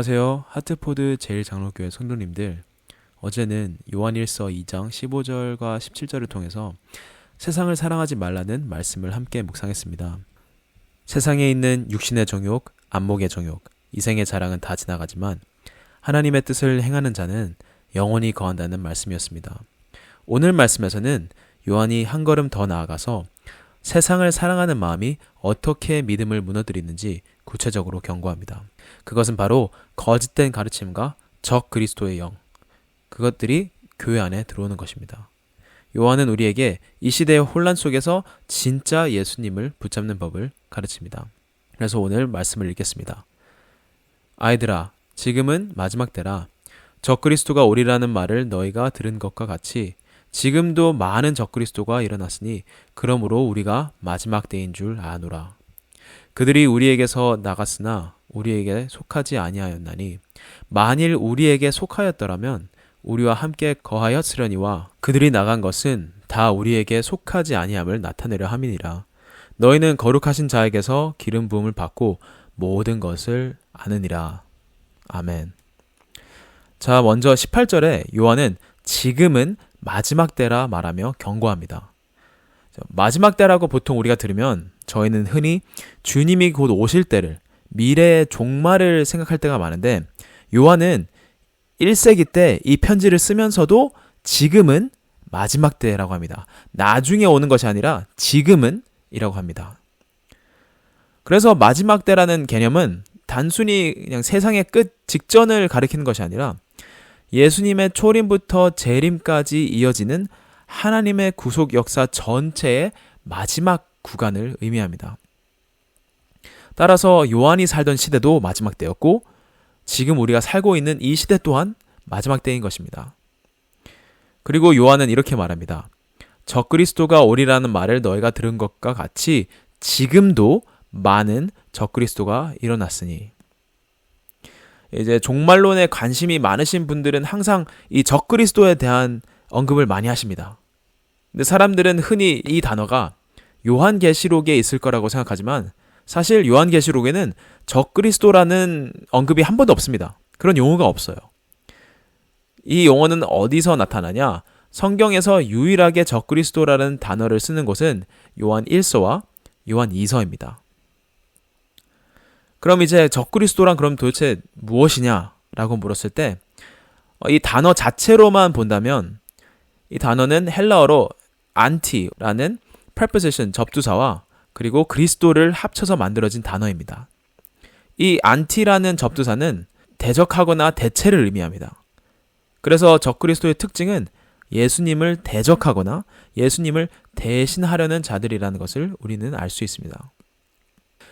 안녕하세요. 하트포드 제일장로교회 성도님들. 어제는 요한일서 2장 15절과 17절을 통해서 세상을 사랑하지 말라는 말씀을 함께 묵상했습니다. 세상에 있는 육신의 정욕, 안목의 정욕, 이생의 자랑은 다 지나가지만 하나님의 뜻을 행하는 자는 영원히 거한다는 말씀이었습니다. 오늘 말씀에서는 요한이 한 걸음 더 나아가서 세상을 사랑하는 마음이 어떻게 믿음을 무너뜨리는지 구체적으로 경고합니다. 그것은 바로 거짓된 가르침과 적 그리스도의 영, 그것들이 교회 안에 들어오는 것입니다. 요한은 우리에게 이 시대의 혼란 속에서 진짜 예수님을 붙잡는 법을 가르칩니다. 그래서 오늘 말씀을 읽겠습니다. 아이들아, 지금은 마지막 때라. 적 그리스도가 오리라는 말을 너희가 들은 것과 같이 지금도 많은 적그리스도가 일어났으니 그러므로 우리가 마지막 때인 줄 아노라. 그들이 우리에게서 나갔으나 우리에게 속하지 아니하였나니 만일 우리에게 속하였더라면 우리와 함께 거하였으려니와 그들이 나간 것은 다 우리에게 속하지 아니함을 나타내려 함이니라. 너희는 거룩하신 자에게서 기름 부음을 받고 모든 것을 아느니라. 아멘. 자, 먼저 18절에 요한은 지금은 마지막 때라 말하며 경고합니다. 마지막 때라고 보통 우리가 들으면 저희는 흔히 주님이 곧 오실 때를, 미래의 종말을 생각할 때가 많은데 요한은 1세기 때 이 편지를 쓰면서도 지금은 마지막 때라고 합니다. 나중에 오는 것이 아니라 지금은 이라고 합니다. 그래서 마지막 때라는 개념은 단순히 그냥 세상의 끝 직전을 가리키는 것이 아니라 예수님의 초림부터 재림까지 이어지는 하나님의 구속 역사 전체의 마지막 구간을 의미합니다. 따라서 요한이 살던 시대도 마지막 때였고 지금 우리가 살고 있는 이 시대 또한 마지막 때인 것입니다. 그리고 요한은 이렇게 말합니다. 적그리스도가 오리라는 말을 너희가 들은 것과 같이 지금도 많은 적그리스도가 일어났으니. 이제 종말론에 관심이 많으신 분들은 항상 이 적그리스도에 대한 언급을 많이 하십니다. 근데 사람들은 흔히 이 단어가 요한계시록에 있을 거라고 생각하지만 사실 요한계시록에는 적그리스도라는 언급이 한 번도 없습니다. 그런 용어가 없어요. 이 용어는 어디서 나타나냐? 성경에서 유일하게 적그리스도라는 단어를 쓰는 곳은 요한 1서와 요한 2서입니다. 그럼 이제 적그리스도란 그럼 도대체 무엇이냐라고 물었을 때 이 단어 자체로만 본다면 이 단어는 헬라어로 안티라는 preposition 접두사와 그리고 그리스도를 합쳐서 만들어진 단어입니다. 이 안티라는 접두사는 대적하거나 대체를 의미합니다. 그래서 적그리스도의 특징은 예수님을 대적하거나 예수님을 대신하려는 자들이라는 것을 우리는 알 수 있습니다.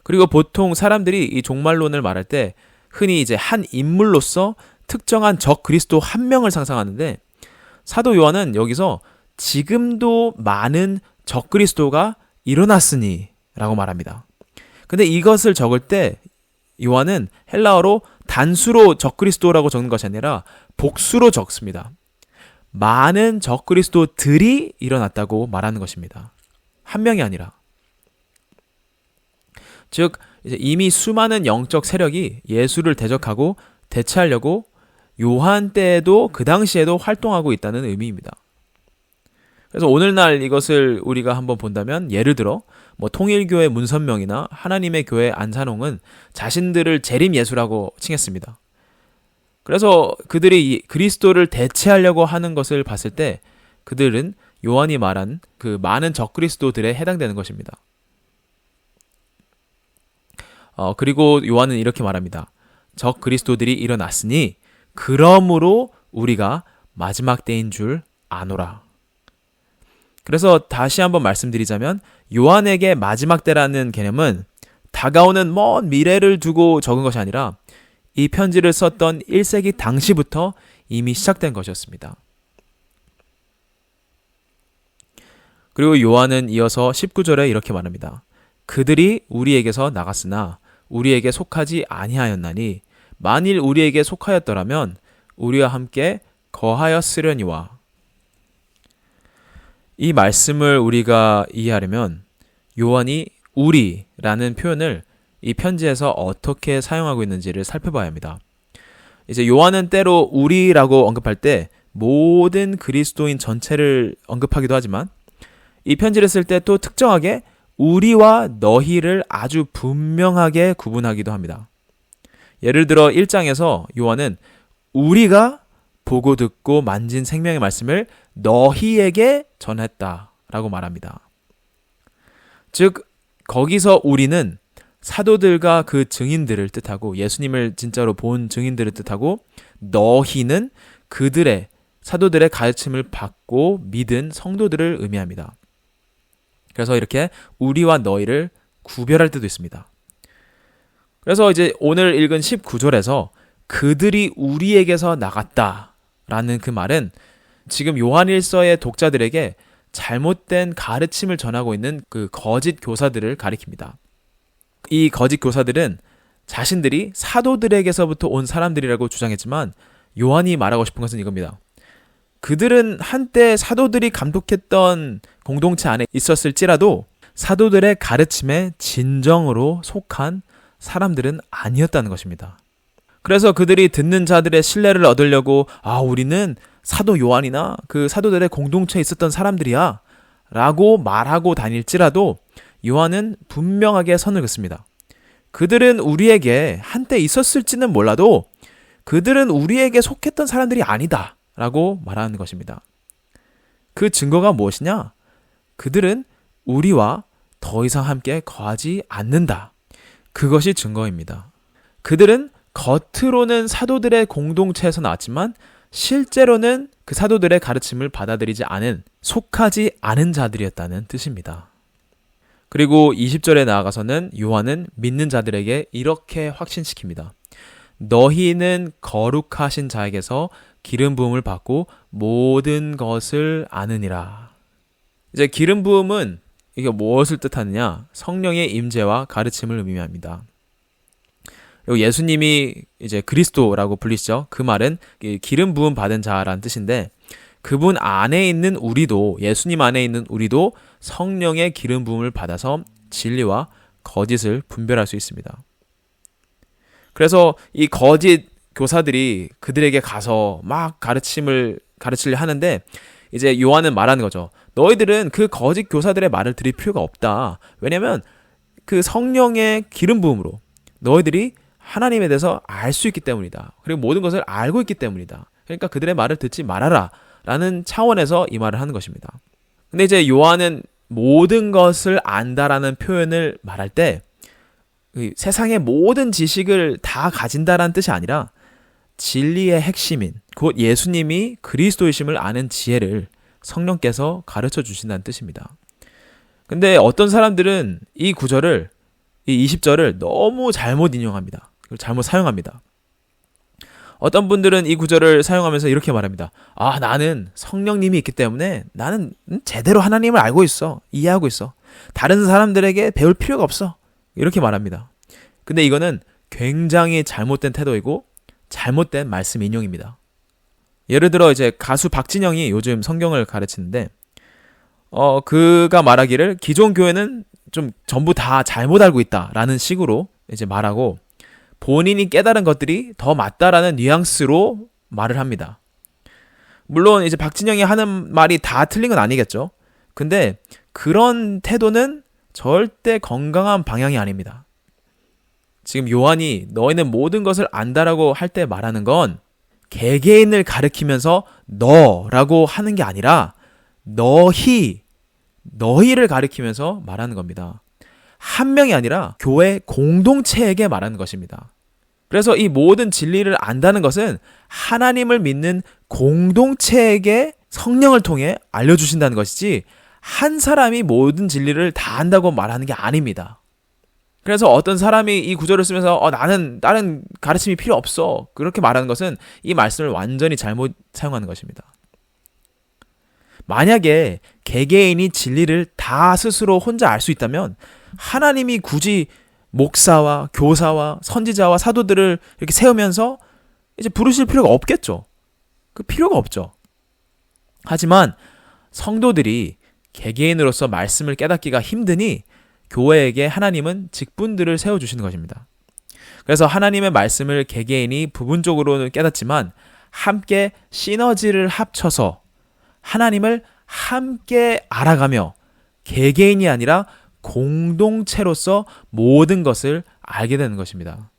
그리고 보통 사람들이 이 종말론을 말할 때 흔히 이제 한 인물로서 특정한 적 그리스도 한 명을 상상하는데 사도 요한은 여기서 지금도 많은 적 그리스도가 일어났으니 라고 말합니다. 근데 이것을 적을 때 요한은 헬라어로 단수로 적 그리스도라고 적는 것이 아니라 복수로 적습니다. 많은 적 그리스도들이 일어났다고 말하는 것입니다. 한 명이 아니라. 즉 이제 이미 수많은 영적 세력이 예수를 대적하고 대체하려고 요한 때에도 그 당시에도 활동하고 있다는 의미입니다. 그래서 오늘날 이것을 우리가 한번 본다면 예를 들어 통일교회 문선명이나 하나님의 교회 안산홍은 자신들을 재림 예수라고 칭했습니다. 그래서 그들이 그리스도를 대체하려고 하는 것을 봤을 때 그들은 요한이 말한 그 많은 적그리스도들에 해당되는 것입니다. 그리고 요한은 이렇게 말합니다. 적 그리스도들이 일어났으니 그러므로 우리가 마지막 때인 줄 아노라. 그래서 다시 한번 말씀드리자면 요한에게 마지막 때라는 개념은 다가오는 먼 미래를 두고 적은 것이 아니라 이 편지를 썼던 1세기 당시부터 이미 시작된 것이었습니다. 그리고 요한은 이어서 19절에 이렇게 말합니다. 그들이 우리에게서 나갔으나 우리에게 속하지 아니하였나니 만일 우리에게 속하였더라면 우리와 함께 거하였으려니와. 이 말씀을 우리가 이해하려면 요한이 우리라는 표현을 이 편지에서 어떻게 사용하고 있는지를 살펴봐야 합니다. 이제 요한은 때로 우리라고 언급할 때 모든 그리스도인 전체를 언급하기도 하지만 이 편지를 쓸 때 또 특정하게 우리와 너희를 아주 분명하게 구분하기도 합니다. 예를 들어 1장에서 요한은 우리가 보고 듣고 만진 생명의 말씀을 너희에게 전했다라고 말합니다. 즉 거기서 우리는 사도들과 그 증인들을 뜻하고 예수님을 진짜로 본 증인들을 뜻하고 너희는 그들의 사도들의 가르침을 받고 믿은 성도들을 의미합니다. 그래서 이렇게 우리와 너희를 구별할 때도 있습니다. 그래서 이제 오늘 읽은 19절에서 그들이 우리에게서 나갔다라는 그 말은 지금 요한일서의 독자들에게 잘못된 가르침을 전하고 있는 그 거짓 교사들을 가리킵니다. 이 거짓 교사들은 자신들이 사도들에게서부터 온 사람들이라고 주장했지만 요한이 말하고 싶은 것은 이겁니다. 그들은 한때 사도들이 감독했던 공동체 안에 있었을지라도 사도들의 가르침에 진정으로 속한 사람들은 아니었다는 것입니다. 그래서 그들이 듣는 자들의 신뢰를 얻으려고 우리는 사도 요한이나 그 사도들의 공동체에 있었던 사람들이야 라고 말하고 다닐지라도 요한은 분명하게 선을 긋습니다. 그들은 우리에게 한때 있었을지는 몰라도 그들은 우리에게 속했던 사람들이 아니다 라고 말하는 것입니다. 그 증거가 무엇이냐? 그들은 우리와 더 이상 함께 거하지 않는다. 그것이 증거입니다. 그들은 겉으로는 사도들의 공동체에서 나왔지만 실제로는 그 사도들의 가르침을 받아들이지 않은, 속하지 않은 자들이었다는 뜻입니다. 그리고 20절에 나아가서는 요한은 믿는 자들에게 이렇게 확신시킵니다. 너희는 거룩하신 자에게서 기름 부음을 받고 모든 것을 아느니라. 이제 기름 부음은 이게 무엇을 뜻하느냐? 성령의 임재와 가르침을 의미합니다. 그리고 예수님이 이제 그리스도라고 불리시죠. 그 말은 기름 부음 받은 자라는 뜻인데 그분 안에 있는 우리도, 예수님 안에 있는 우리도 성령의 기름 부음을 받아서 진리와 거짓을 분별할 수 있습니다. 그래서 이 거짓 교사들이 그들에게 가서 막 가르치려 하는데 이제 요한은 말하는 거죠. 너희들은 그 거짓 교사들의 말을 들을 필요가 없다. 왜냐면 그 성령의 기름 부음으로 너희들이 하나님에 대해서 알 수 있기 때문이다. 그리고 모든 것을 알고 있기 때문이다. 그러니까 그들의 말을 듣지 말아라 라는 차원에서 이 말을 하는 것입니다. 근데 이제 요한은 모든 것을 안다라는 표현을 말할 때 세상의 모든 지식을 다 가진다라는 뜻이 아니라 진리의 핵심인 곧 예수님이 그리스도이심을 아는 지혜를 성령께서 가르쳐 주신다는 뜻입니다. 근데 어떤 사람들은 이 구절을, 이 20절을 너무 잘못 인용합니다. 잘못 사용합니다. 어떤 분들은 이 구절을 사용하면서 이렇게 말합니다. 나는 성령님이 있기 때문에 나는 제대로 하나님을 알고 있어. 이해하고 있어. 다른 사람들에게 배울 필요가 없어. 이렇게 말합니다. 근데 이거는 굉장히 잘못된 태도이고 잘못된 말씀 인용입니다. 예를 들어 이제 가수 박진영이 요즘 성경을 가르치는데 그가 말하기를 기존 교회는 좀 전부 다 잘못 알고 있다라는 식으로 이제 말하고 본인이 깨달은 것들이 더 맞다라는 뉘앙스로 말을 합니다. 물론 이제 박진영이 하는 말이 다 틀린 건 아니겠죠. 근데 그런 태도는 절대 건강한 방향이 아닙니다. 지금 요한이 너희는 모든 것을 안다라고 할 때 말하는 건 개개인을 가리키면서 너라고 하는 게 아니라 너희를 가리키면서 말하는 겁니다. 한 명이 아니라 교회 공동체에게 말하는 것입니다. 그래서 이 모든 진리를 안다는 것은 하나님을 믿는 공동체에게 성령을 통해 알려주신다는 것이지 한 사람이 모든 진리를 다 안다고 말하는 게 아닙니다. 그래서 어떤 사람이 이 구절을 쓰면서 나는 다른 가르침이 필요 없어 그렇게 말하는 것은 이 말씀을 완전히 잘못 사용하는 것입니다. 만약에 개개인이 진리를 다 스스로 혼자 알 수 있다면 하나님이 굳이 목사와 교사와 선지자와 사도들을 이렇게 세우면서 이제 부르실 필요가 없겠죠. 그 필요가 없죠. 하지만 성도들이 개개인으로서 말씀을 깨닫기가 힘드니 교회에게 하나님은 직분들을 세워주시는 것입니다. 그래서 하나님의 말씀을 개개인이 부분적으로는 깨닫지만 함께 시너지를 합쳐서 하나님을 함께 알아가며 개개인이 아니라 공동체로서 모든 것을 알게 되는 것입니다.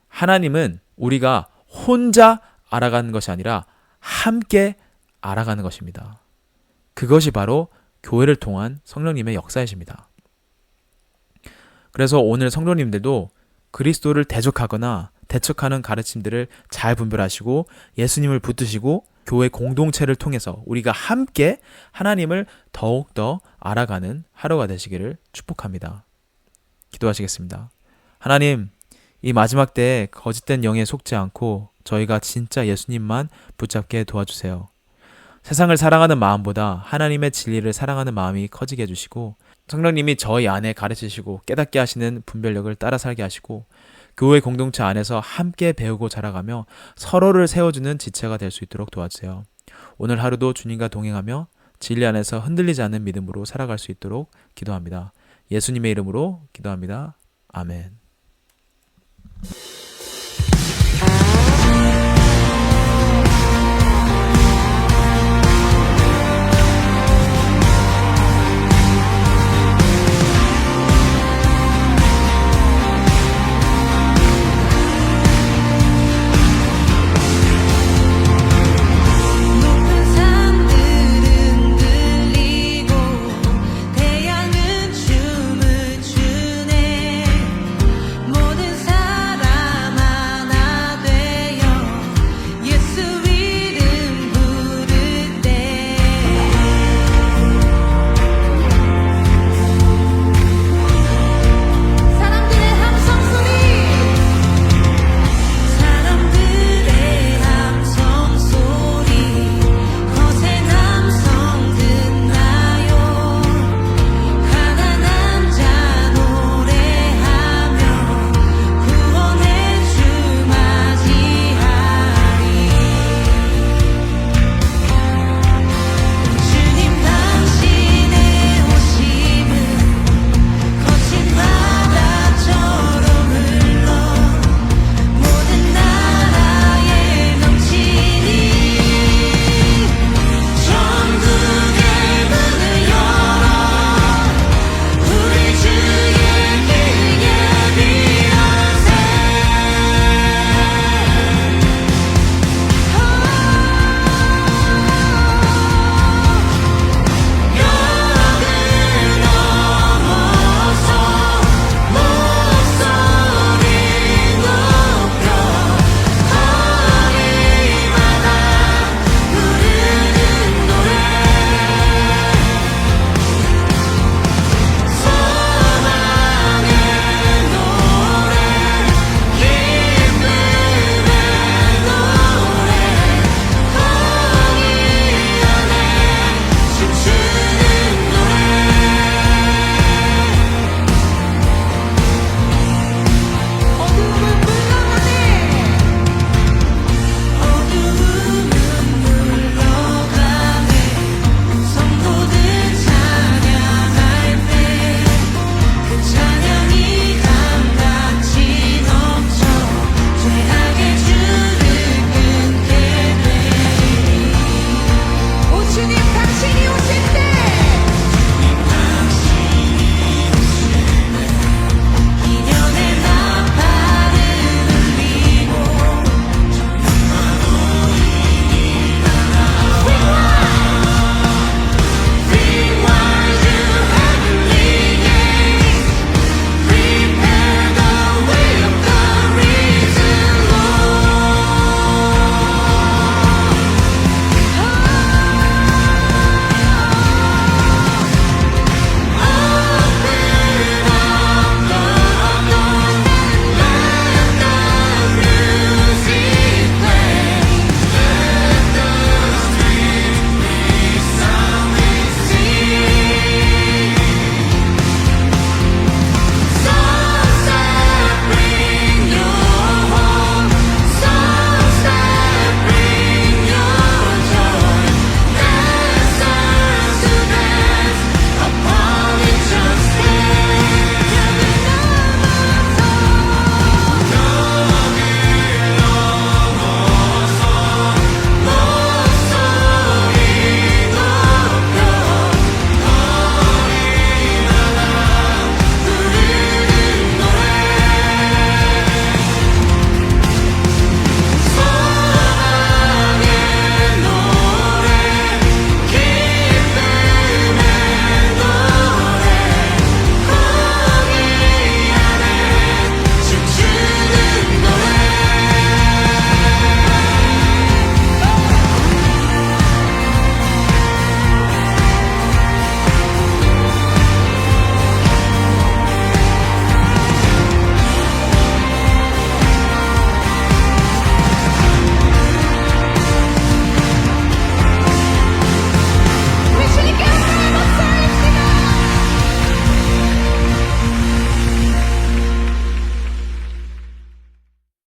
하나님은 우리가 혼자 알아가는 것이 아니라 함께 알아가는 것입니다. 그것이 바로 교회를 통한 성령님의 역사이십니다. 그래서 오늘 성도님들도 그리스도를 대적하거나 대척하는 가르침들을 잘 분별하시고 예수님을 붙드시고 교회 공동체를 통해서 우리가 함께 하나님을 더욱더 알아가는 하루가 되시기를 축복합니다. 기도하시겠습니다. 하나님, 이 마지막 때에 거짓된 영에 속지 않고 저희가 진짜 예수님만 붙잡게 도와주세요. 세상을 사랑하는 마음보다 하나님의 진리를 사랑하는 마음이 커지게 해주시고 성령님이 저희 안에 가르치시고 깨닫게 하시는 분별력을 따라 살게 하시고 교회 공동체 안에서 함께 배우고 자라가며 서로를 세워주는 지체가 될 수 있도록 도와주세요. 오늘 하루도 주님과 동행하며 진리 안에서 흔들리지 않는 믿음으로 살아갈 수 있도록 기도합니다. 예수님의 이름으로 기도합니다. 아멘.